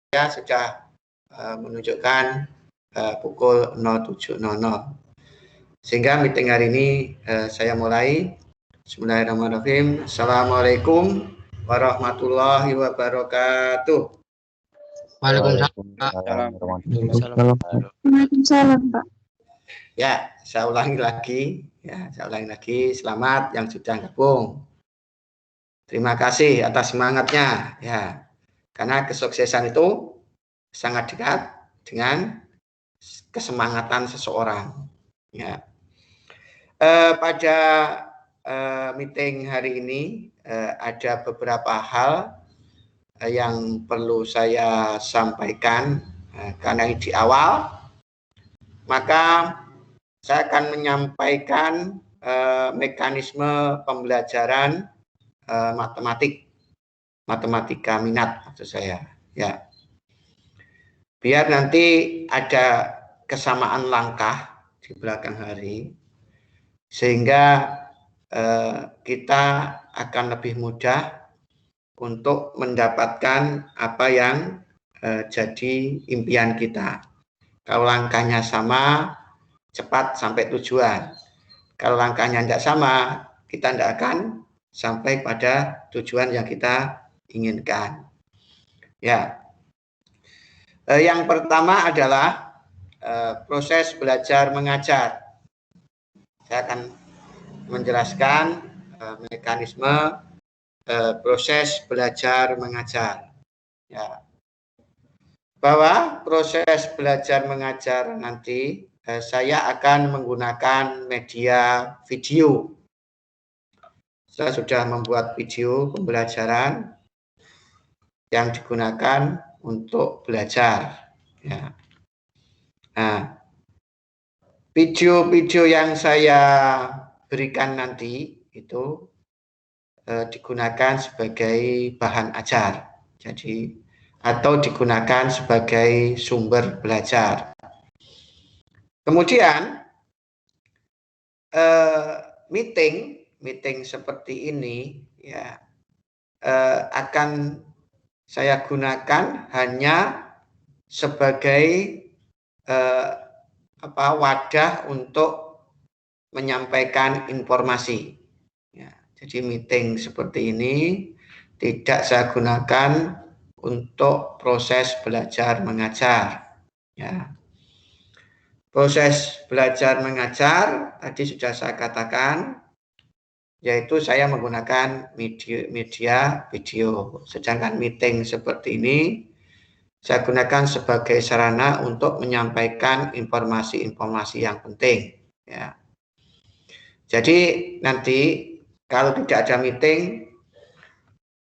sudah menunjukkan pukul 07.00. Sehingga meeting hari ini saya mulai. Bismillahirrahmanirrahim. Assalamualaikum warahmatullahi wabarakatuh. Waalaikumsalam. Waalaikumsalam, Pak. Ya, saya ulangi lagi. Selamat yang sudah gabung. Terima kasih atas semangatnya. Ya, karena kesuksesan itu sangat dekat dengan kesemangatan seseorang. Ya. Pada meeting hari ini ada beberapa hal yang perlu saya sampaikan karena di awal, maka saya akan menyampaikan mekanisme pembelajaran matematika minat maksud saya. Ya, biar nanti ada kesamaan langkah di belakang hari, sehingga kita akan lebih mudah untuk mendapatkan apa yang jadi impian kita. Kalau langkahnya sama, cepat sampai tujuan. Kalau langkahnya tidak sama, kita tidak akan sampai pada tujuan yang kita inginkan. Ya, yang pertama adalah proses belajar mengajar. Saya akan menjelaskan mekanisme proses belajar mengajar. Ya. Bahwa proses belajar mengajar nanti saya akan menggunakan media video. Saya sudah membuat video pembelajaran yang digunakan untuk belajar. Ya. Nah, video-video yang saya berikan nanti itu digunakan sebagai bahan ajar, jadi atau digunakan sebagai sumber belajar. Kemudian meeting seperti ini ya akan saya gunakan hanya sebagai wadah untuk menyampaikan informasi. Ya, jadi meeting seperti ini tidak saya gunakan untuk proses belajar mengajar. Ya. Proses belajar mengajar tadi sudah saya katakan, yaitu saya menggunakan media video. Sedangkan meeting seperti ini saya gunakan sebagai sarana untuk menyampaikan informasi-informasi yang penting. Ya. Jadi nanti kalau tidak ada meeting,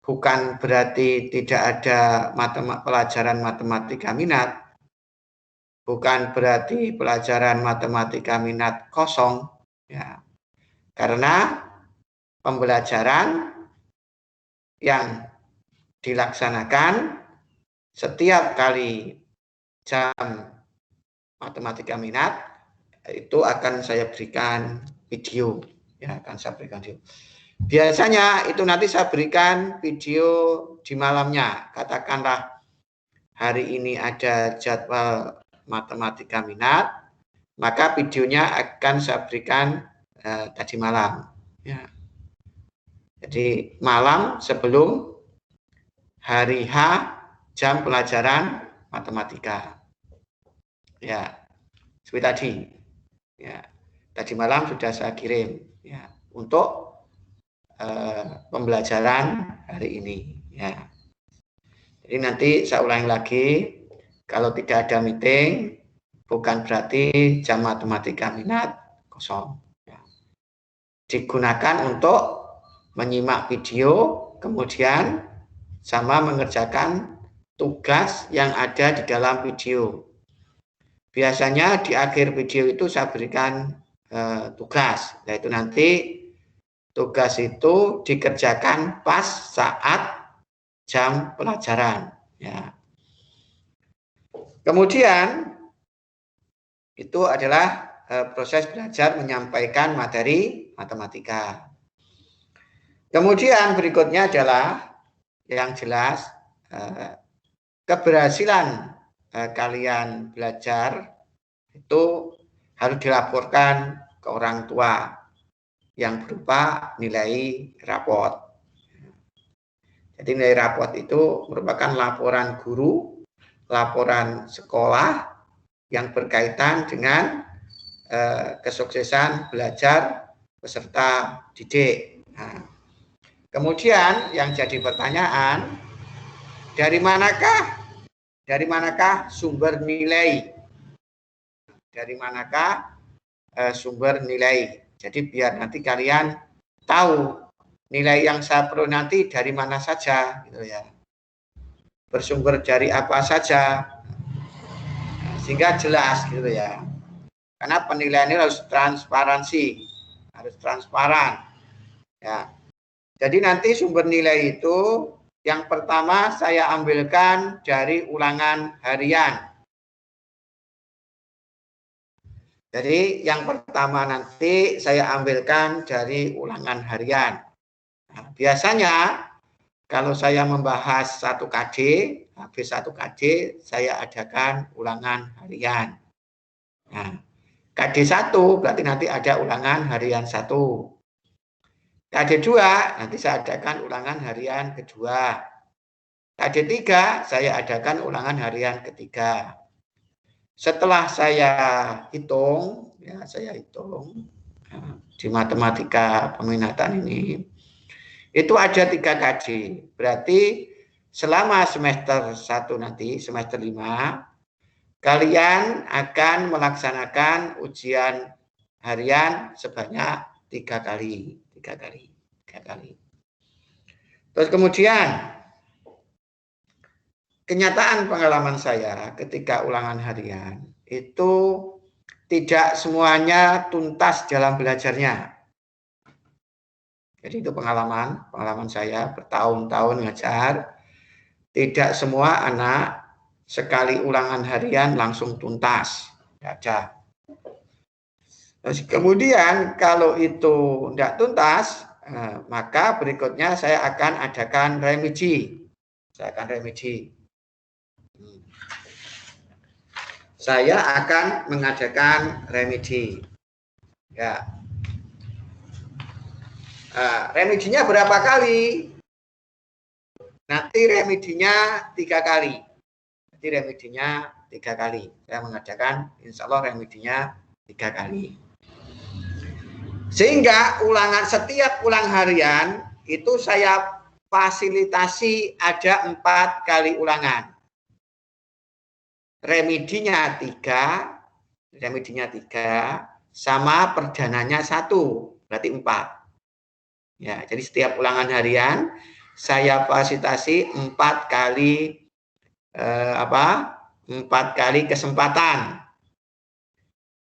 bukan berarti tidak ada pelajaran matematika minat, bukan berarti pelajaran matematika minat kosong, ya. Karena pembelajaran yang dilaksanakan setiap kali jam matematika minat itu akan saya berikan video, ya, akan saya berikan video. Biasanya itu nanti saya berikan video di malamnya. Katakanlah hari ini ada jadwal matematika minat, maka videonya akan saya berikan tadi malam. Ya. Jadi malam sebelum hari H jam pelajaran matematika. Ya, seperti tadi. Ya, tadi malam sudah saya kirim. Ya, untuk pembelajaran hari ini. Ya. Jadi nanti saya ulangi lagi, kalau tidak ada meeting, bukan berarti jam matematika minat kosong. Ya. Digunakan untuk menyimak video, kemudian sama mengerjakan tugas yang ada di dalam video. Biasanya di akhir video itu saya berikan tugas, yaitu nanti tugas itu dikerjakan pas saat jam pelajaran. Ya. Kemudian itu adalah proses belajar menyampaikan materi matematika. Kemudian berikutnya adalah yang jelas keberhasilan kalian belajar itu harus dilaporkan ke orang tua yang berupa nilai raport. Jadi nilai raport itu merupakan laporan guru, laporan sekolah yang berkaitan dengan kesuksesan belajar peserta didik. Nah, kemudian yang jadi pertanyaan, dari manakah sumber nilai? Dari manakah sumber nilai? Jadi biar nanti kalian tahu nilai yang saya perlu nanti dari mana saja, gitu ya. Bersumber dari apa saja, sehingga jelas, gitu ya. Karena penilaian ini harus transparansi, harus transparan. Ya. Jadi nanti sumber nilai itu yang pertama saya ambilkan dari ulangan harian. Jadi yang pertama nanti saya ambilkan dari ulangan harian. Nah, biasanya kalau saya membahas 1 KD, habis 1 KD saya adakan ulangan harian. Nah, KD 1 berarti nanti ada ulangan harian 1. KD 2 nanti saya adakan ulangan harian kedua. KD 3 saya adakan ulangan harian ketiga. Setelah saya hitung, ya saya hitung di matematika peminatan ini, itu ada 3 KD. Berarti selama semester 1 nanti, semester 5, kalian akan melaksanakan ujian harian sebanyak 3 kali. Terus kemudian kenyataan pengalaman saya ketika ulangan harian itu tidak semuanya tuntas dalam belajarnya. Jadi itu pengalaman saya bertahun-tahun ngajar, tidak semua anak sekali ulangan harian langsung tuntas, tidak ada. Terus kemudian kalau itu tidak tuntas, maka berikutnya saya akan adakan remedi. Saya akan mengadakan remedi. Ya. Remedinya berapa kali? Nanti remedinya 3 kali. Saya mengadakan, insya Allah remedinya 3 kali. Sehingga setiap ulang harian itu saya fasilitasi ada 4 kali ulangan. Remedinya 3, sama perdananya 1, berarti 4. Ya, jadi setiap ulangan harian saya fasilitasi 4 kali 4 kali kesempatan.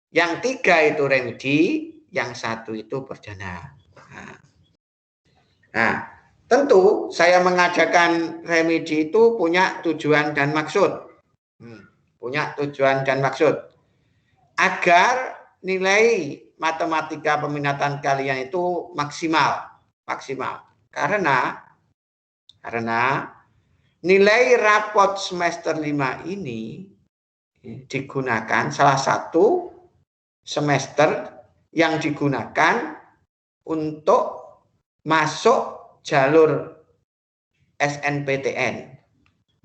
Yang 3 itu remedi, yang 1 itu perdana. Nah, tentu saya mengadakan remedi itu punya tujuan dan maksud. Agar nilai matematika peminatan kalian itu maksimal. Karena nilai raport semester 5 ini digunakan, salah satu semester yang digunakan untuk masuk jalur SNPTN.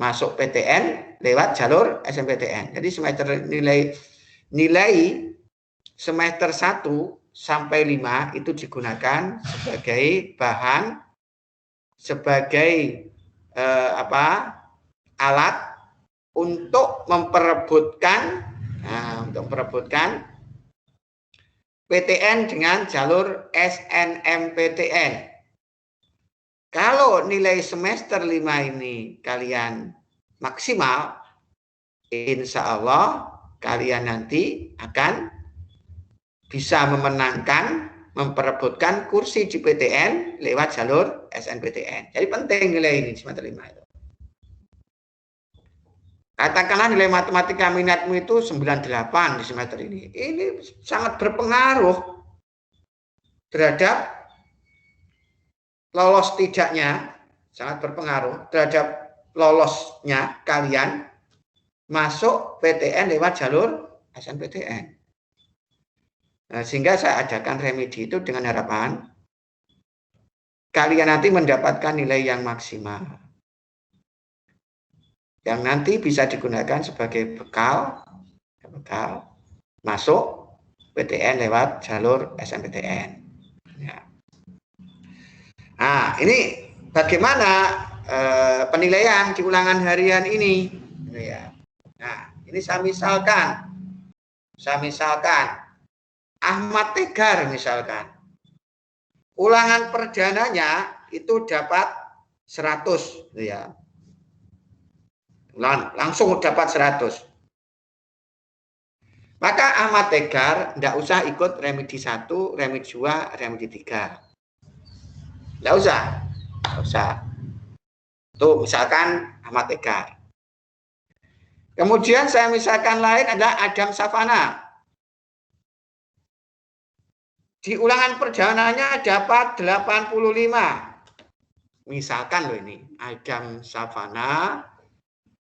Masuk PTN lewat jalur SNPTN. Jadi semester nilai semester 1 sampai 5 itu digunakan sebagai bahan, sebagai alat untuk memperebutkan PTN dengan jalur SNMPTN. Kalau nilai semester 5 ini kalian maksimal, insya Allah kalian nanti akan bisa memperebutkan kursi di PTN lewat jalur SNPTN. Jadi penting nilai ini semester 5 itu. Katakanlah nilai matematika minatmu itu 98 di semester ini. Ini sangat berpengaruh terhadap lolos tidaknya, sangat berpengaruh terhadap lolosnya kalian masuk PTN lewat jalur SNPTN. Nah, sehingga saya adakan remedi itu dengan harapan kalian nanti mendapatkan nilai yang maksimal. Yang nanti bisa digunakan sebagai bekal masuk PTN lewat jalur SNPTN. Ya. Nah, ini bagaimana penilaian di ulangan harian ini? Ya. Nah, ini saya misalkan Ahmad Tegar misalkan. Ulangan perdananya itu dapat 100 ya. Langsung dapat 100. Maka Ahmad Tegar tidak usah ikut remedi 1, remedi 2, remedi 3. Tidak usah. Tuh misalkan Ahmad Tegar. Kemudian saya misalkan lain adalah Adam Savana. Di ulangan perjalanannya dapat 85. Misalkan loh ini, Adam Savana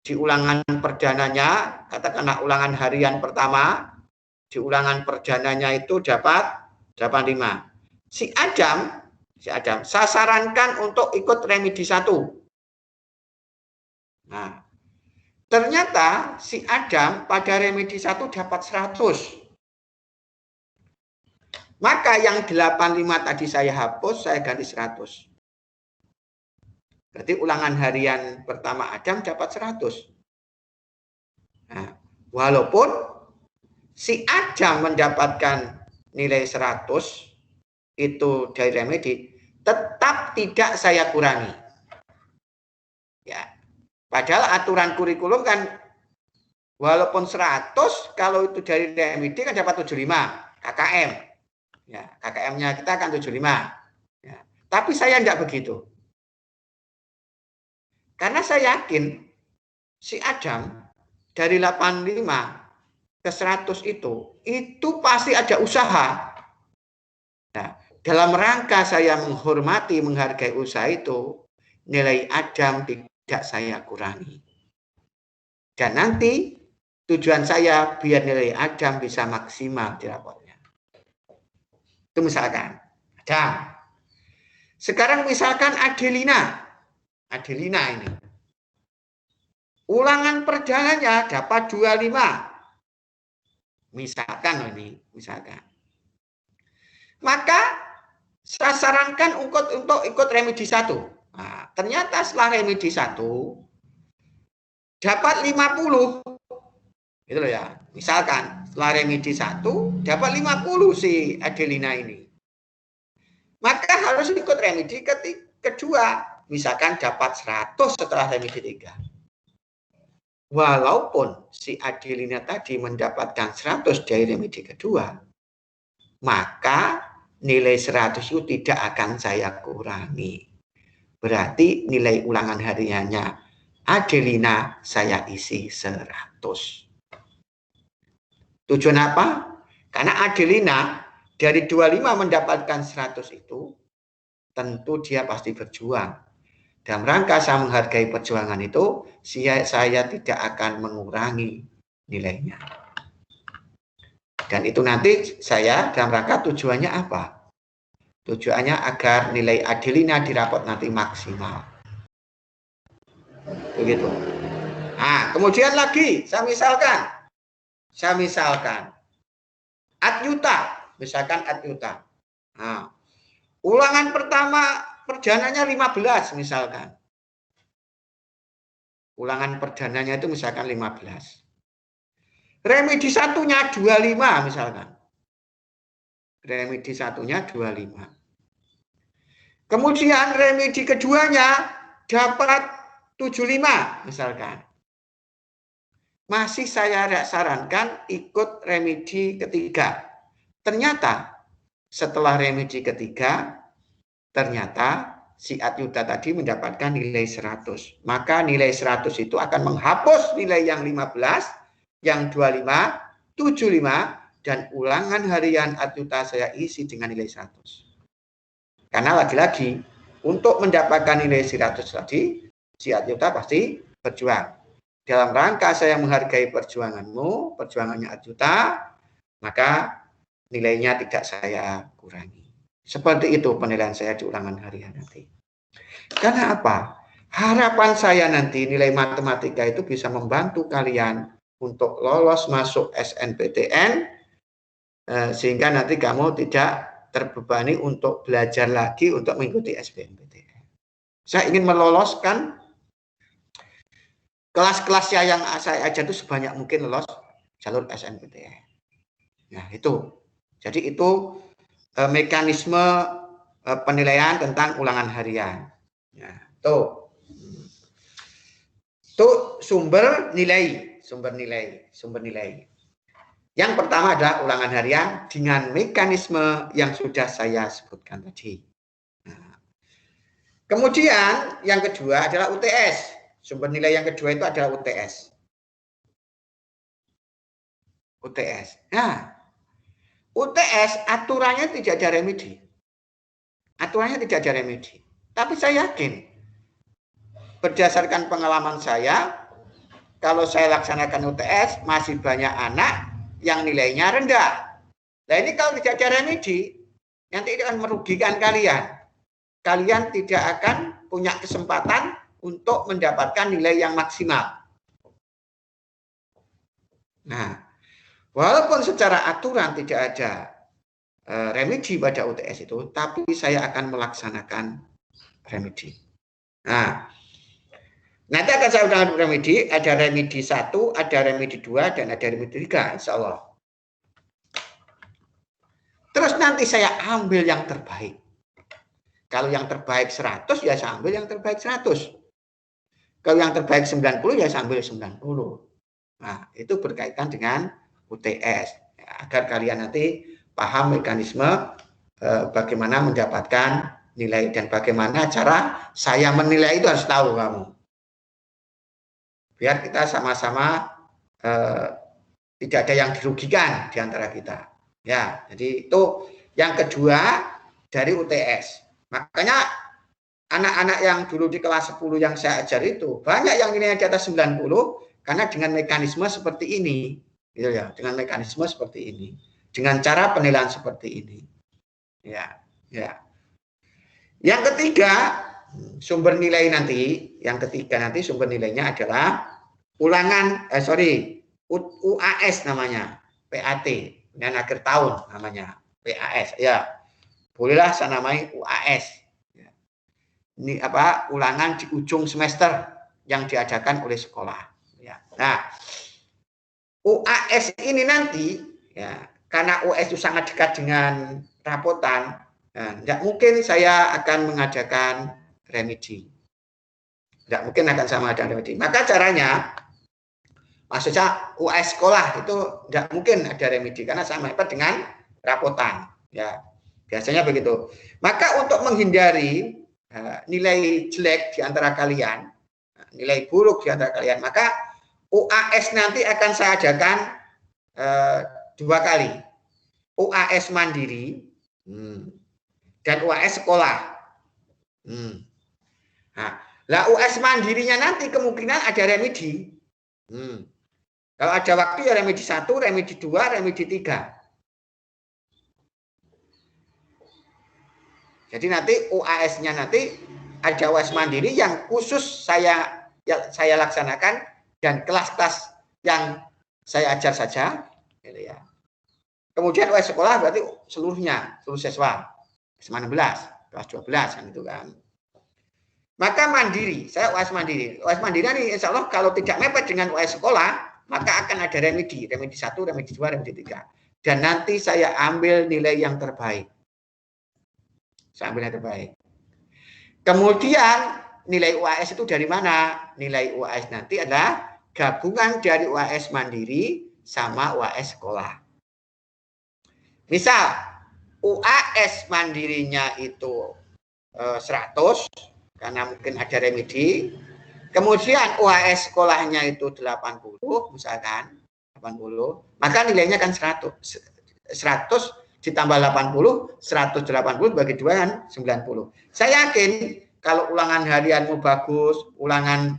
di ulangan perdananya, katakanlah ulangan harian pertama, di ulangan perdananya itu dapat 85. Si Adam, saya sarankan untuk ikut remedi 1. Nah, ternyata si Adam pada remedi 1 dapat 100. Maka yang 85 tadi saya hapus, saya ganti 100. Berarti ulangan harian pertama Adam dapat 100. Nah, walaupun si Adam mendapatkan nilai 100 itu dari remedi, tetap tidak saya kurangi. Ya. Padahal aturan kurikulum kan walaupun 100 kalau itu dari remedi kan dapat 75 KKM. Ya, KKM-nya kita akan 75. Ya. Tapi saya tidak begitu. Karena saya yakin si Adam dari 85 ke 100 itu pasti ada usaha. Nah, dalam rangka saya menghormati, menghargai usaha itu, nilai Adam tidak saya kurangi. Dan nanti tujuan saya biar nilai Adam bisa maksimal di rapotnya. Itu misalkan Adam. Sekarang misalkan Adelina ini. Ulangan perjalanannya dapat 25. Misalkan. Maka saya sarankan untuk ikut remedi 1. Nah, ternyata setelah remedi 1 dapat 50. Gitu loh ya. Misalkan setelah remedi 1 dapat 50 si Adelina ini. Maka harus ikut remedi kedua. Misalkan dapat 100 setelah remedi 3. Walaupun si Adelina tadi mendapatkan 100 dari remedi kedua, maka nilai 100 itu tidak akan saya kurangi. Berarti nilai ulangan hariannya Adelina saya isi 100. Tujuan apa? Karena Adelina dari 25 mendapatkan 100 itu, tentu dia pasti berjuang. Dalam rangka saya menghargai perjuangan itu, saya tidak akan mengurangi nilainya. Dan itu nanti saya dalam rangka tujuannya apa? Tujuannya agar nilai Adelina di rapot nanti maksimal. Begitu. Nah, kemudian lagi saya misalkan Adyuta. Nah, ulangan pertama perjananya 15 misalkan. Ulangan perdananya itu misalkan 15. Remedi 1-nya 25 misalkan. Remedi 1-nya 25. Kemudian remedi keduanya dapat 75 misalkan. Masih saya sarankan ikut remedi ketiga. Ternyata setelah remedi ketiga, ternyata si Adyuta tadi mendapatkan nilai 100. Maka nilai 100 itu akan menghapus nilai yang 15, yang 25, 75, dan ulangan harian Adyuta saya isi dengan nilai 100. Karena lagi-lagi, untuk mendapatkan nilai 100 tadi, si Ajuta pasti berjuang. Dalam rangka saya menghargai perjuanganmu, perjuangannya Ajuta, maka nilainya tidak saya kurangi. Seperti itu penilaian saya di ulangan harian nanti. Karena apa? Harapan saya nanti nilai matematika itu bisa membantu kalian untuk lolos masuk SNPTN, sehingga nanti kamu tidak terbebani untuk belajar lagi untuk mengikuti SBMPTN. Saya ingin meloloskan kelas-kelas yang saya ajar itu sebanyak mungkin lolos jalur SNPTN. Nah itu. Jadi itu mekanisme penilaian tentang ulangan harian. Nah, itu sumber nilai. Yang pertama adalah ulangan harian dengan mekanisme yang sudah saya sebutkan tadi. Nah, kemudian yang kedua adalah UTS. Sumber nilai yang kedua itu adalah UTS. Nah, UTS aturannya tidak ada remedi. Tapi saya yakin berdasarkan pengalaman saya, kalau saya laksanakan UTS masih banyak anak yang nilainya rendah. Nah ini kalau tidak ada remedi, nanti itu akan merugikan kalian. Kalian tidak akan punya kesempatan untuk mendapatkan nilai yang maksimal. Nah, walaupun secara aturan tidak ada remedi pada UTS itu, tapi saya akan melaksanakan remedi. Nah, nanti akan saya ulangi remedi, ada remedi 1, ada remedi 2, dan ada remedi 3, insya Allah. Terus nanti saya ambil yang terbaik. Kalau yang terbaik 100, ya saya ambil yang terbaik 100. Kalau yang terbaik 90, ya saya ambil 90. Nah, itu berkaitan dengan UTS. Agar kalian nanti paham mekanisme bagaimana mendapatkan nilai dan bagaimana cara saya menilai itu harus tahu kamu. Biar kita sama-sama tidak ada yang dirugikan di antara kita. Ya, jadi itu yang kedua dari UTS. Makanya anak-anak yang dulu di kelas 10 yang saya ajar itu banyak yang nilainya di atas 90 karena dengan mekanisme seperti ini, gitu ya, dengan mekanisme seperti ini, dengan cara penilaian seperti ini. Ya, ya. Yang ketiga, sumber nilai nanti, sumber nilainya adalah UAS namanya, PAT, dan akhir tahun namanya, PAS, ya. Bolehlah saya namai UAS. Ini ulangan di ujung semester yang diadakan oleh sekolah. Ya. Nah, UAS ini nanti, ya, karena UAS itu sangat dekat dengan rapotan, tidak mungkin saya akan mengadakan remedi. Tidak mungkin akan saya mengadakan remedi. Maka caranya, maksudnya UAS sekolah itu tidak mungkin ada remedi karena saya mepet dengan rapotan. Ya, biasanya begitu. Maka untuk menghindari nilai jelek di antara kalian, nilai buruk di antara kalian, maka UAS nanti akan saya adakan 2 kali. UAS mandiri dan UAS sekolah. Nah, UAS mandirinya nanti kemungkinan ada remedi. Kalau ada waktu ya remedi 1, remedi 2, remedi 3. Jadi nanti UAS-nya nanti ada UAS mandiri yang khusus saya laksanakan dan kelas-kelas yang saya ajar saja, gitu ya. Kemudian UAS sekolah berarti seluruh siswa SMA 16, kelas 12 kan itu kan. Maka mandiri, saya UAS mandiri. UAS mandiri ini insya Allah kalau tidak mepet dengan UAS sekolah, maka akan ada remedi 1, remedi 2, remedi 3. Dan nanti saya ambil nilai yang terbaik. Kemudian nilai UAS itu dari mana? Nilai UAS nanti adalah gabungan dari UAS mandiri sama UAS sekolah. Misal UAS mandirinya itu 100 karena mungkin ada remedi. Kemudian UAS sekolahnya itu 80 misalkan 80, maka nilainya kan 100 ditambah 80, 180 bagi 2 kan 90. Saya yakin kalau ulangan harianmu bagus, ulangan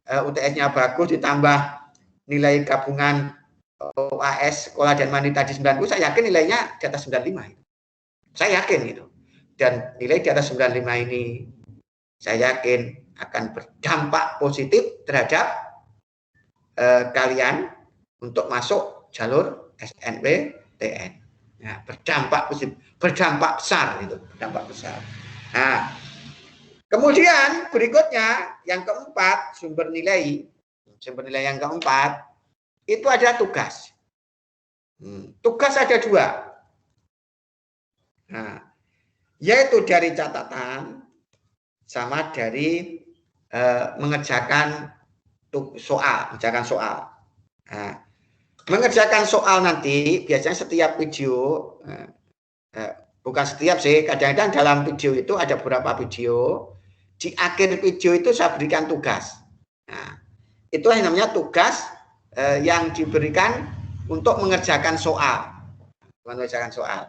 UTS-nya bagus, ditambah nilai gabungan UAS sekolah dan mandiri tadi 90, saya yakin nilainya di atas 95. Saya yakin gitu. Dan nilai di atas 95 ini saya yakin akan berdampak positif terhadap kalian untuk masuk jalur SNMPTN. Nah, berdampak positif, berdampak besar itu, berdampak besar. Nah, kemudian berikutnya yang keempat, sumber nilai yang keempat itu ada tugas. Tugas ada 2. Nah, yaitu dari catatan sama dari mengerjakan soal. Nah, mengerjakan soal nanti biasanya setiap video, bukan setiap sih, kadang-kadang dalam video itu ada beberapa video. Di akhir video itu saya berikan tugas. Nah, itulah yang namanya tugas yang diberikan untuk mengerjakan soal.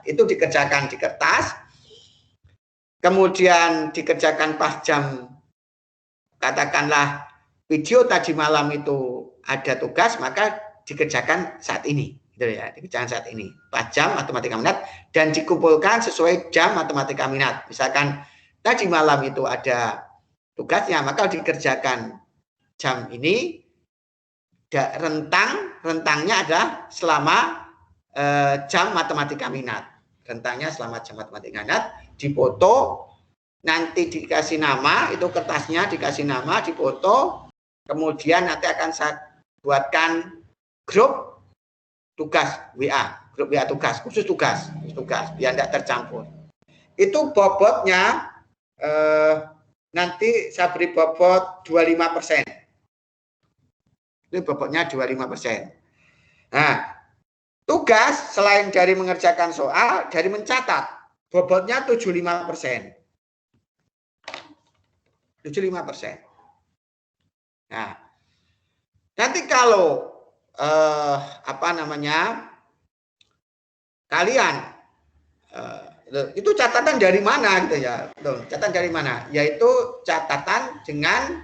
Itu dikerjakan di kertas, kemudian dikerjakan pas jam, katakanlah video tadi malam itu ada tugas, maka dikerjakan saat ini, gitu ya, dikerjakan saat ini, pas jam matematika minat, dan dikumpulkan sesuai jam matematika minat. Misalkan tadi malam itu ada tugasnya, maka dikerjakan jam ini, rentangnya adalah selama jam matematika minat. Rentangnya selama jam matematika minat, dipoto, nanti dikasih nama, itu kertasnya dikasih nama, dipoto, kemudian nanti akan saya buatkan grup tugas WA, grup WA tugas, khusus tugas, biar tidak tercampur. Itu bobotnya nanti saya beri bobot 25%. Ini bobotnya 25%. Nah, tugas selain dari mengerjakan soal, dari mencatat, bobotnya 75%. 75%. Nah, nanti kalau kalian itu catatan dari mana gitu ya? Catatan dari mana? Yaitu catatan dengan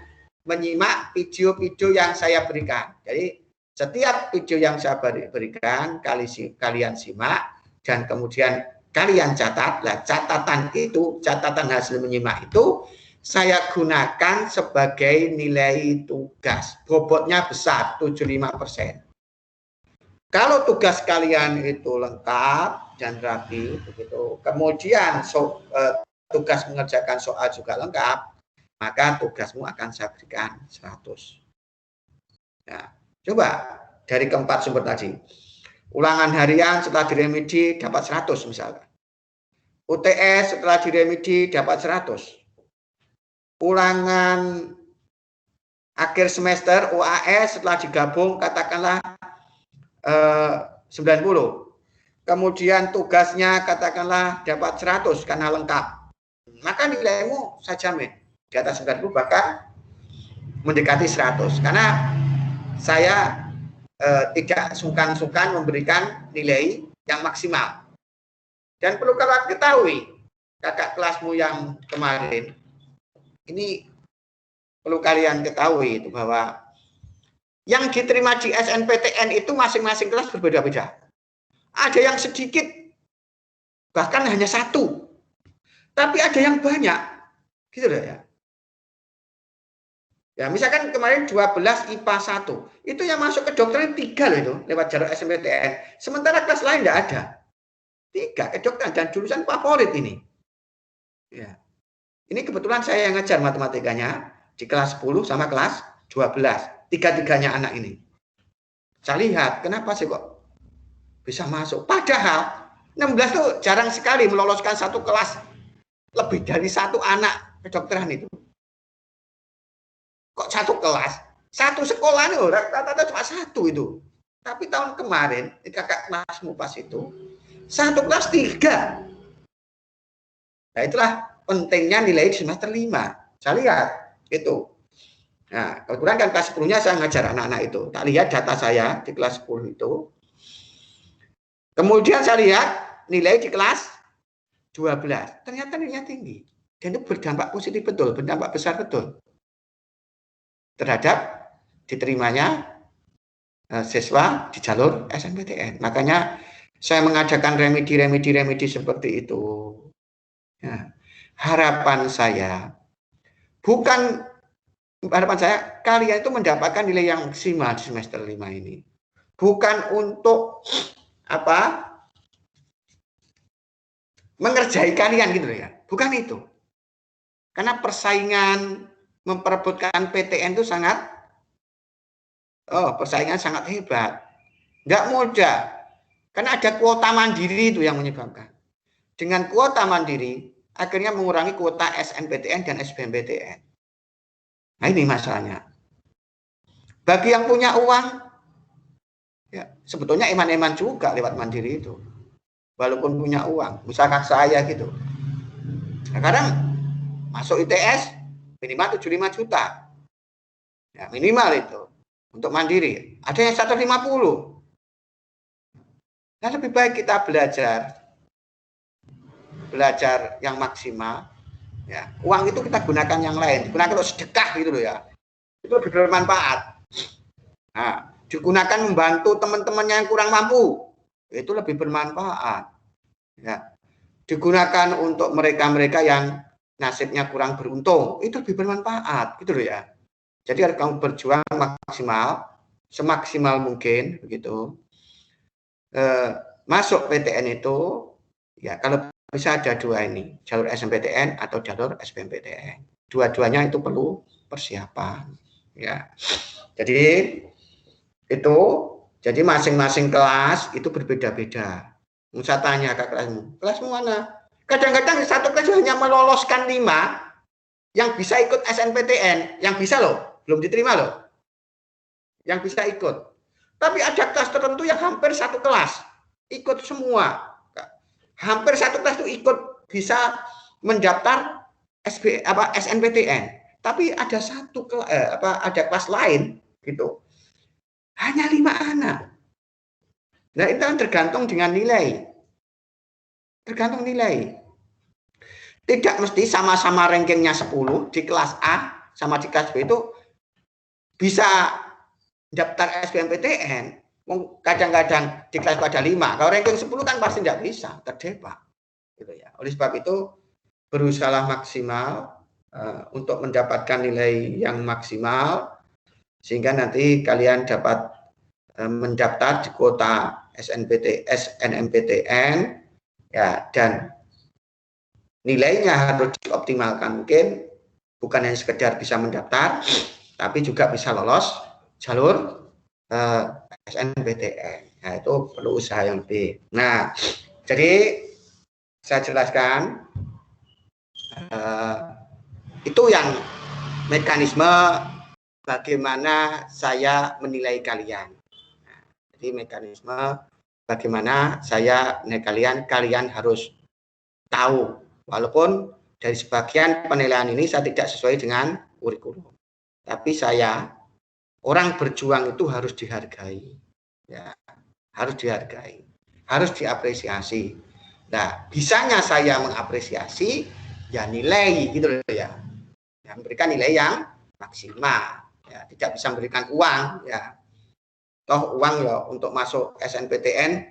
menyimak video-video yang saya berikan. Jadi setiap video yang saya berikan, kalian simak, dan kemudian kalian catat. Nah, catatan hasil menyimak itu, saya gunakan sebagai nilai tugas. Bobotnya besar, 75%. Kalau tugas kalian itu lengkap dan rapi, begitu, kemudian tugas mengerjakan soal juga lengkap, maka tugasmu akan saya berikan 100. Nah, coba dari keempat sumber tadi. Ulangan harian setelah diremedi dapat 100 misalkan. UTS setelah diremedi dapat 100. Ulangan akhir semester UAS setelah digabung katakanlah 90. Kemudian tugasnya katakanlah dapat 100 karena lengkap. Maka nilaimu saya jamin di atas 90, bahkan mendekati 100. Karena saya tidak sungkan-sungkan memberikan nilai yang maksimal. Dan perlu kalian ketahui, kakak kelasmu yang kemarin, ini perlu kalian ketahui itu bahwa yang diterima di SNPTN itu masing-masing kelas berbeda-beda. Ada yang sedikit, bahkan hanya 1. Tapi ada yang banyak. Gitu loh ya. Ya, misalkan kemarin 12 IPA 1. Itu yang masuk ke dokteran 3 loh itu, lewat jalur SNPTN. Sementara kelas lain tidak ada. 3 ke dokteran, dan jurusan favorit ini. Ya. Ini kebetulan saya yang ngajar matematikanya di kelas 10 sama kelas 12. Tiga-tiganya anak ini. Saya lihat, kenapa sih kok bisa masuk? Padahal 16 itu jarang sekali meloloskan satu kelas lebih dari 1 anak kedokteran itu. Kok 1 kelas? 1 sekolah itu rata-rata cuma 1 itu. Tapi tahun kemarin, kakak kelasmu pas itu, 1 kelas 3. Nah, itulah pentingnya nilai di semester 5. Saya lihat itu. Nah, kebetulan kan kelas 10-nya saya ngajar anak-anak itu. Tak lihat data saya di kelas 10 itu. Kemudian saya lihat nilai di kelas 12. Ternyata nilainya tinggi. Dan itu berdampak positif betul, berdampak besar betul terhadap diterimanya siswa di jalur SNMPTN. Makanya saya mengadakan remedi seperti itu. Nah, harapan saya kalian itu mendapatkan nilai yang maksimal di semester 5 ini. Bukan untuk mengerjai kalian gitu ya. Bukan itu. Karena persaingan memperebutkan PTN itu persaingan sangat hebat. Nggak mudah. Karena ada kuota mandiri itu yang menyebabkan. Dengan kuota mandiri, akhirnya mengurangi kuota SNPTN dan SBMPTN. Nah ini masalahnya. Bagi yang punya uang, ya sebetulnya eman-eman juga lewat mandiri itu. Walaupun punya uang. Misalkan saya gitu. Nah, kadang masuk ITS minimal 75 juta. Ya, minimal itu. Untuk mandiri. Ada yang 150. Nah, lebih baik kita belajar yang maksimal. Ya, uang itu kita gunakan yang lain. Digunakan untuk sedekah gitu loh ya. Itu lebih bermanfaat. Nah, digunakan membantu teman-temannya yang kurang mampu. Itu lebih bermanfaat. Ya. Digunakan untuk mereka-mereka yang nasibnya kurang beruntung. Itu lebih bermanfaat gitu loh ya. Jadi harus kamu berjuang maksimal, semaksimal mungkin begitu. Masuk PTN itu ya kalau bisa ada dua ini, jalur SNMPTN atau jalur SBMPTN. Dua-duanya itu perlu persiapan ya. Jadi masing-masing kelas itu berbeda-beda. Saya tanya ke kelasmu mana? Kadang-kadang satu kelas hanya meloloskan 5 yang bisa ikut SNPTN, yang bisa loh, belum diterima loh. Yang bisa ikut. Tapi ada kelas tertentu yang hampir satu kelas ikut semua. Hampir satu kelas itu ikut bisa mendaftar SNPTN. Tapi ada ada kelas lain gitu. Hanya 5 anak. Nah, itu kan tergantung dengan nilai. Tergantung nilai. Tidak mesti sama-sama rankingnya 10 di kelas A sama di kelas B itu bisa daftar SBMPTN. Kadang-kadang di kelas ada 5. Kalau ranking 10 kan pasti tidak bisa, terjebak. Gitu ya. Oleh sebab itu berusaha maksimal untuk mendapatkan nilai yang maksimal sehingga nanti kalian dapat mendaftar di kuota SNMPTN ya, dan nilainya harus dioptimalkan, mungkin bukan hanya sekedar bisa mendaftar tapi juga bisa lolos jalur SNMPTN. Nah, itu perlu usaha yang lebih. Nah, jadi saya jelaskan itu yang mekanisme bagaimana saya menilai kalian. Nah, jadi mekanisme bagaimana saya menilai kalian harus tahu. Walaupun dari sebagian penilaian ini saya tidak sesuai dengan kurikulum. Tapi orang berjuang itu harus dihargai. Ya, harus dihargai. Harus diapresiasi. Nah, bisanya saya mengapresiasi ya nilai gitu loh ya. Yang memberikan nilai yang maksimal. Ya, tidak bisa memberikan uang ya. Toh uang ya untuk masuk SNPTN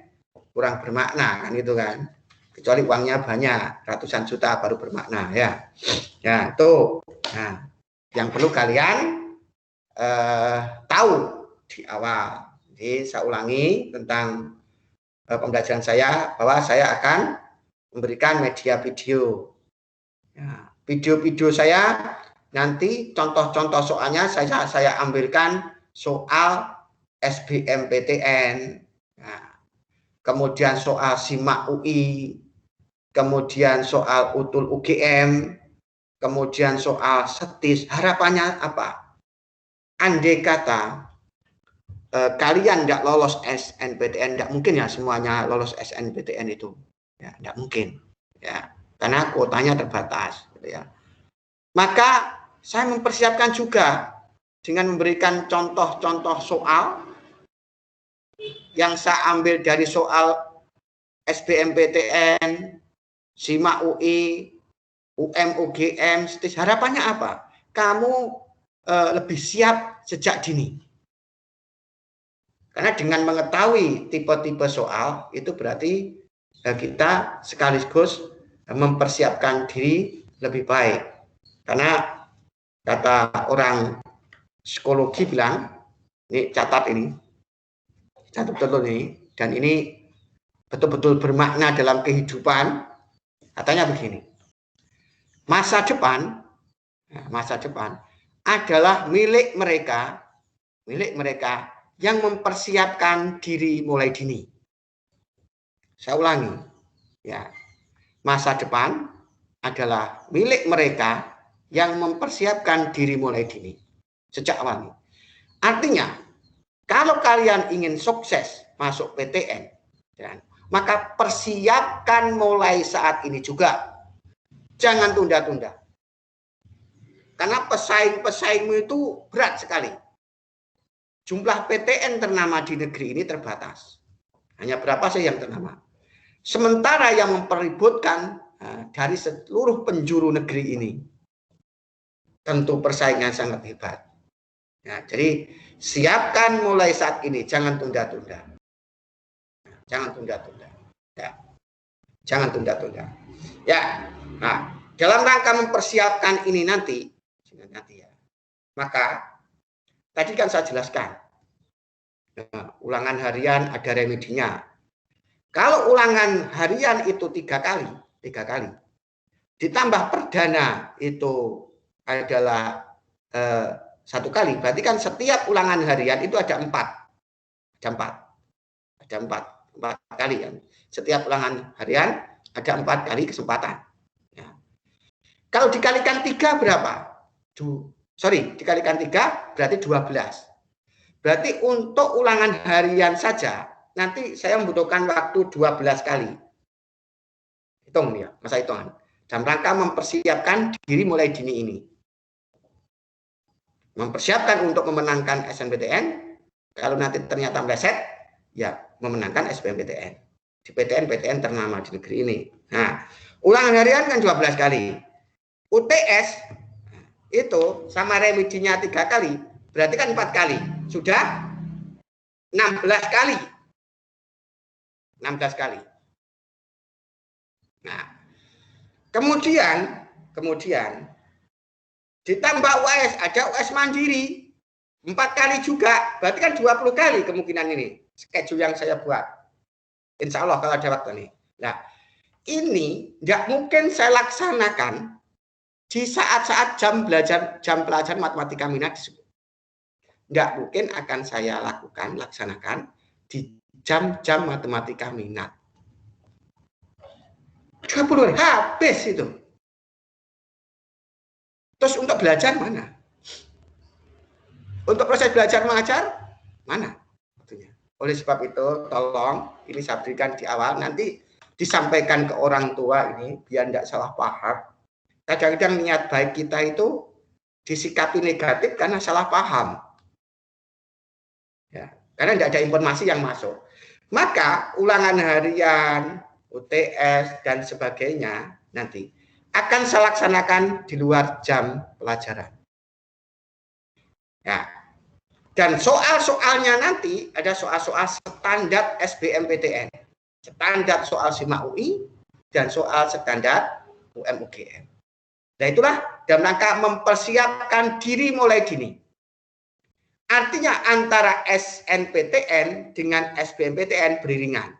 kurang bermakna kan gitu kan. Kecuali uangnya banyak, ratusan juta baru bermakna ya. Ya, itu. Nah, yang perlu kalian tahu di awal. Jadi saya ulangi tentang pembelajaran saya bahwa saya akan memberikan media video. Ya, video-video saya nanti contoh-contoh soalnya saya ambilkan soal SBMPTN. Nah, kemudian soal SIMAK UI, kemudian soal UTUL UGM, kemudian soal SETIS. Harapannya apa? Andai kata kalian tidak lolos SNPTN, tidak mungkin ya semuanya lolos SNPTN itu, ya tidak mungkin, ya karena kuotanya terbatas, gitu ya. Maka saya mempersiapkan juga dengan memberikan contoh-contoh soal yang saya ambil dari soal SBMPTN, SIMAK UI, UGM, STIS. Harapannya apa? Kamu lebih siap sejak dini. Karena dengan mengetahui tipe-tipe soal, itu berarti kita sekaligus mempersiapkan diri lebih baik. Karena kata orang psikologi bilang, ini catat betul ini, dan ini betul-betul bermakna dalam kehidupan. Katanya begini, masa depan adalah milik mereka yang mempersiapkan diri mulai dini. Saya ulangi, ya, masa depan adalah milik mereka yang mempersiapkan diri mulai dini sejak awal. Artinya, kalau kalian ingin sukses masuk PTN, ya, maka persiapkan mulai saat ini juga. Jangan tunda-tunda. Karena pesaing-pesaingmu itu berat sekali. Jumlah PTN ternama di negeri ini terbatas. Hanya berapa sih yang ternama? Sementara yang mempeributkan dari seluruh penjuru negeri ini, tentu persaingan sangat hebat. Ya, jadi siapkan mulai saat ini, jangan tunda-tunda. Jangan tunda-tunda. Ya. Jangan tunda-tunda. Ya. Nah, dalam rangka mempersiapkan ini nanti ya. Maka tadi kan saya jelaskan, ulangan harian ada remedinya. Kalau ulangan harian itu tiga kali, ditambah perdana itu adalah 1 kali, berarti kan setiap ulangan harian itu ada 4 kali kan. Setiap ulangan harian ada 4 kali kesempatan. Ya. Kalau dikalikan 3 berapa? Dikalikan 3 berarti 12. Berarti untuk ulangan harian saja nanti saya membutuhkan waktu 12 kali. Hitung ya, masa hitungan. Dalam rangka mempersiapkan diri mulai dini ini. Mempersiapkan untuk memenangkan SNMPTN, kalau nanti ternyata meleset, ya memenangkan SBMPTN. Di PTN ternama di negeri ini. Nah, ulangan harian kan 12 kali. UTS itu sama remedinya 3 kali, berarti kan 4 kali. Sudah 16 kali. 16 kali. Nah, kemudian ditambah UAS, ada UAS mandiri 4 kali juga, berarti kan 20 kali kemungkinan ini. Schedule yang saya buat. Insya Allah kalau ada waktu nih. Nah, ini nggak mungkin saya laksanakan di saat-saat jam pelajaran matematika minat disebut. Nggak mungkin akan saya laksanakan di jam-jam matematika minat. 20 habis itu. Terus untuk belajar mana? Untuk proses belajar mengajar mana? Oleh sebab itu, tolong ini saya berikan di awal, nanti disampaikan ke orang tua ini biar tidak salah paham. Kadang-kadang niat baik kita itu disikapi negatif karena salah paham. Ya, karena tidak ada informasi yang masuk. Maka ulangan harian, UTS, dan sebagainya nanti akan saya laksanakan di luar jam pelajaran. Ya. Dan soal-soalnya nanti ada soal-soal standar SBMPTN. Standar soal SIMAK UI dan soal standar UGM. Nah itulah dalam rangka mempersiapkan diri mulai dini. Artinya antara SNPTN dengan SBMPTN beriringan.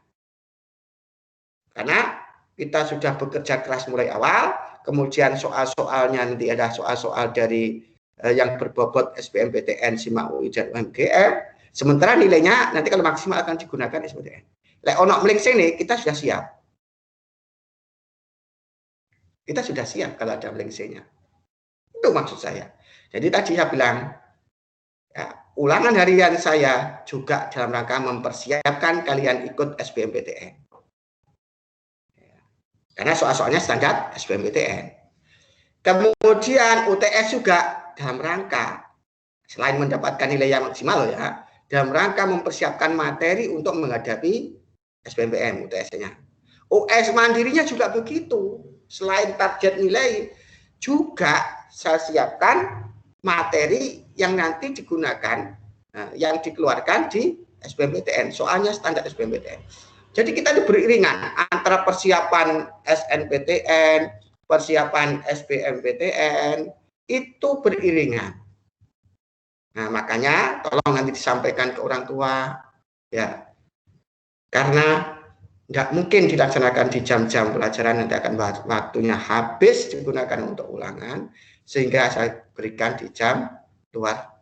Karena kita sudah bekerja keras mulai awal, kemudian soal-soalnya nanti ada soal-soal dari yang berbobot SBMPTN, SIMAK UI dan UGM. Sementara nilainya nanti kalau maksimal akan digunakan SBMPTN. Lek ono mling sini kita sudah siap. Kita sudah siap kalau ada melengsenya. Itu maksud saya. Jadi tadi saya bilang, ya, ulangan harian saya juga dalam rangka mempersiapkan kalian ikut SBMPTN. Ya. Karena soal-soalnya standar SBMPTN. Kemudian UTS juga dalam rangka, selain mendapatkan nilai yang maksimal ya, dalam rangka mempersiapkan materi untuk menghadapi SBMPTN UTS-nya. US mandirinya juga begitu. selain target nilai, juga saya siapkan materi yang nanti digunakan, yang dikeluarkan di SBMPTN, soalnya standar SBMPTN. Jadi kita itu beriringan antara persiapan SNPTN, persiapan SBMPTN, itu beriringan. Nah, makanya tolong nanti disampaikan ke orang tua, ya, karena nggak mungkin dilaksanakan di jam-jam pelajaran, nanti akan waktunya habis digunakan untuk ulangan, sehingga saya berikan di jam luar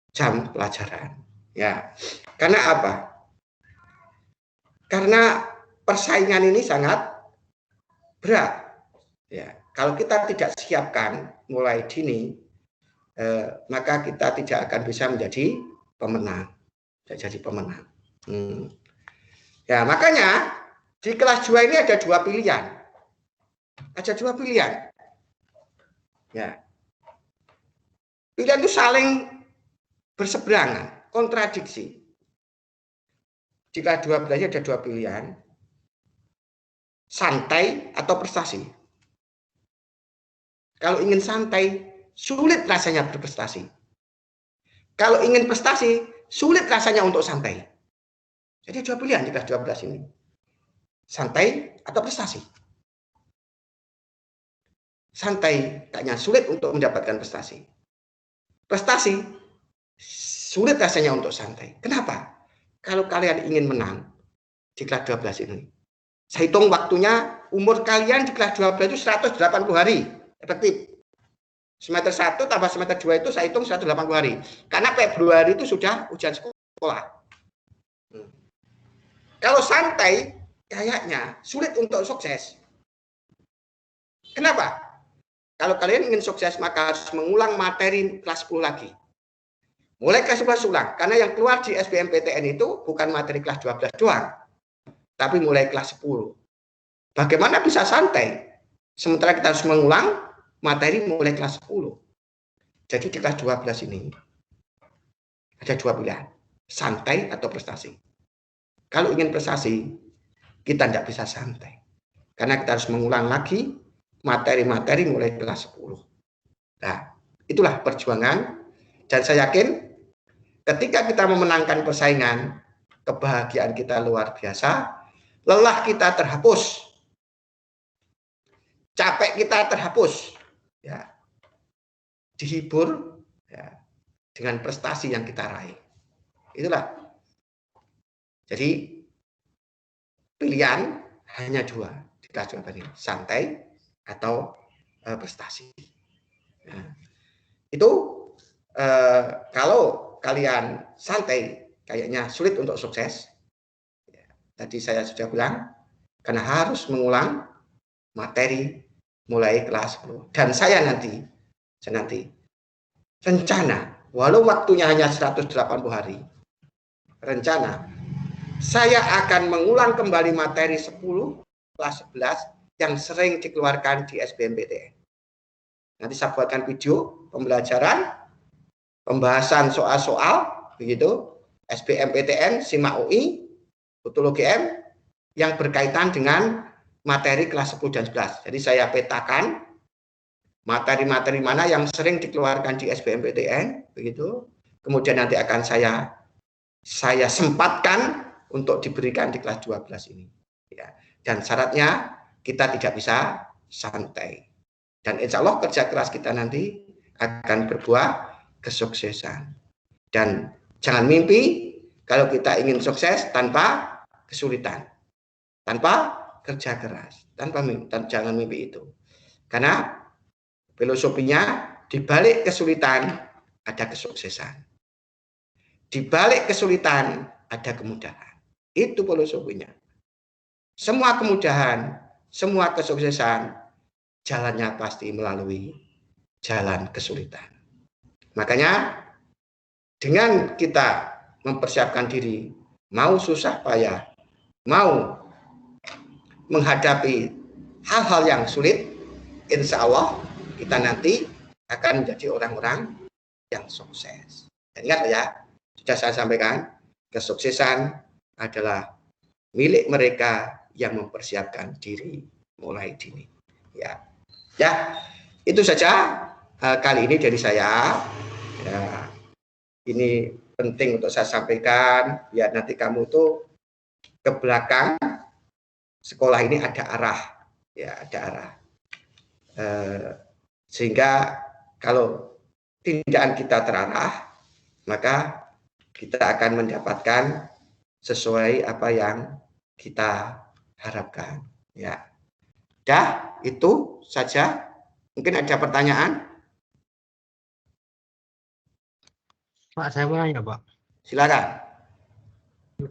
jam pelajaran. Ya, karena apa? Karena persaingan ini sangat berat. Ya, kalau kita tidak siapkan mulai dini, maka kita tidak akan bisa menjadi pemenang. Ya, makanya di kelas 2 ini ada dua pilihan. Ya. Pilihan itu saling berseberangan, kontradiksi. Di kelas 12 ada dua pilihan, santai atau prestasi. Kalau ingin santai, sulit rasanya berprestasi. Kalau ingin prestasi, sulit rasanya untuk santai. Jadi dua pilihan di kelas 12 ini. Santai atau prestasi. Santai kayaknya sulit untuk mendapatkan prestasi. Prestasi sulit rasanya untuk santai. Kenapa? Kalau kalian ingin menang di kelas 12 ini, saya hitung waktunya, umur kalian di kelas 12 itu 180 hari efektif. Semester 1 tambah semester 2 itu saya hitung 180 hari. Karena Februari itu sudah ujian sekolah. Kalau santai, kayaknya sulit untuk sukses. Kenapa? Kalau kalian ingin sukses, maka harus mengulang materi kelas 10 lagi. Mulai kelas 11 ulang. Karena yang keluar di SBMPTN itu bukan materi kelas 12 doang, tapi mulai kelas 10. Bagaimana bisa santai? Sementara kita harus mengulang materi mulai kelas 10. Jadi di kelas 12 ini ada dua pilihan, santai atau prestasi. Kalau ingin prestasi, kita tidak bisa santai. Karena kita harus mengulang lagi materi-materi mulai kelas 10. Nah, itulah perjuangan. Dan saya yakin ketika kita memenangkan persaingan, kebahagiaan kita luar biasa, lelah kita terhapus, capek kita terhapus, ya, dihibur ya, dengan prestasi yang kita raih. Itulah. Jadi pilihan hanya dua di kelas 12 ini, santai atau prestasi. Nah, itu kalau kalian santai, kayaknya sulit untuk sukses. Ya, tadi saya sudah bilang, karena harus mengulang materi mulai kelas 10. Dan saya nanti rencana, walau waktunya hanya 180 hari, rencana saya akan mengulang kembali materi 10 kelas 11 yang sering dikeluarkan di SBMPTN. Nanti saya buatkan video pembelajaran, pembahasan soal-soal, begitu, SBMPTN, SIMAK UI, Betul UGM, yang berkaitan dengan materi kelas 10 dan 11. Jadi saya petakan materi-materi mana yang sering dikeluarkan di SBMPTN, begitu. Kemudian nanti akan saya sempatkan untuk diberikan di kelas 12 ini. Ya. Dan syaratnya kita tidak bisa santai. Dan insya Allah kerja keras kita nanti akan berbuah kesuksesan. Dan jangan mimpi kalau kita ingin sukses tanpa kesulitan, tanpa kerja keras, jangan mimpi itu. Karena filosofinya di balik kesulitan ada kesuksesan. Di balik kesulitan ada kemudahan. Itu filosofinya. Semua kemudahan, semua kesuksesan, jalannya pasti melalui jalan kesulitan. Makanya dengan kita mempersiapkan diri, mau susah payah, mau menghadapi hal-hal yang sulit, insya Allah kita nanti akan menjadi orang-orang yang sukses. Dan ingat ya, sudah saya sampaikan, kesuksesan adalah milik mereka yang mempersiapkan diri mulai dini. Ya, ya itu saja kali ini dari saya. Ya, ini penting untuk saya sampaikan. Biar nanti kamu tuh ke belakang sekolah ini ada arah, ya ada arah. Sehingga kalau tindakan kita terarah, maka kita akan mendapatkan sesuai apa yang kita harapkan. Ya, dah itu saja. Mungkin ada pertanyaan? Pak, saya mau nanya, Pak. Silakan.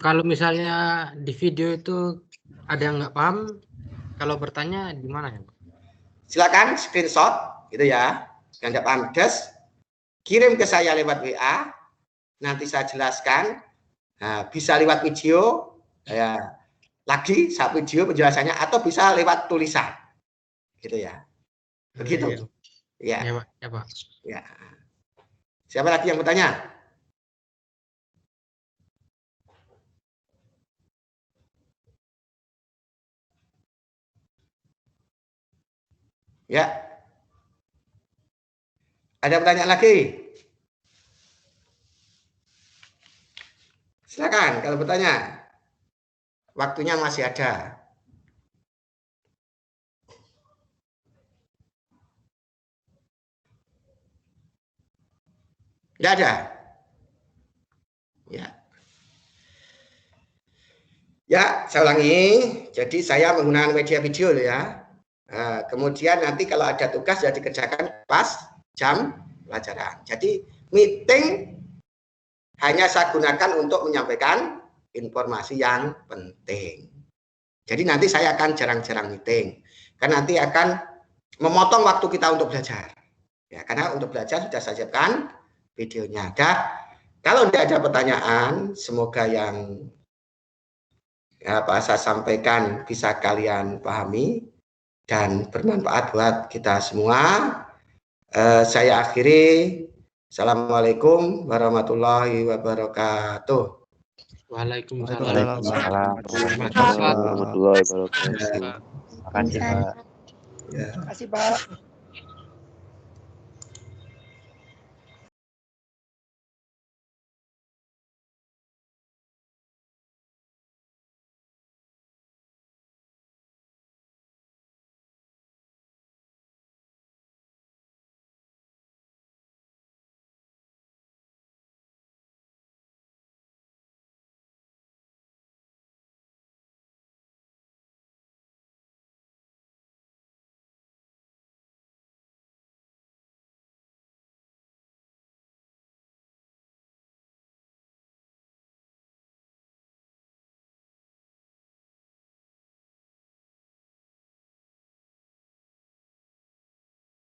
Kalau misalnya di video itu ada yang nggak paham, kalau bertanya gimana ya, Pak? Silakan screenshot, gitu ya. Yang nggak paham, kirim ke saya lewat WA. Nanti saya jelaskan. Nah, bisa lewat video, ya. Lagi saat video penjelasannya, atau bisa lewat tulisan, gitu ya. Begitu. Ya. Ya, Pak. Ya, Pak. Ya. Siapa lagi yang bertanya? Ya. Ada pertanyaan lagi? Silakan kalau bertanya. Waktunya masih ada. Tidak ada. Ya. Ya, saya ulangi. Jadi saya menggunakan media video loh ya. Nah, kemudian nanti kalau ada tugas sudah dikerjakan pas jam pelajaran. Jadi meeting hanya saya gunakan untuk menyampaikan informasi yang penting. Jadi nanti saya akan jarang-jarang meeting. Karena nanti akan memotong waktu kita untuk belajar. Ya, karena untuk belajar sudah saya siapkan videonya. Kalau tidak ada pertanyaan, semoga yang saya sampaikan bisa kalian pahami dan bermanfaat buat kita semua. Saya akhiri. Assalamualaikum warahmatullahi wabarakatuh. Waalaikumsalam warahmatullahi wabarakatuh. Terima kasih, Pak. Ya. Terima kasih, Pak.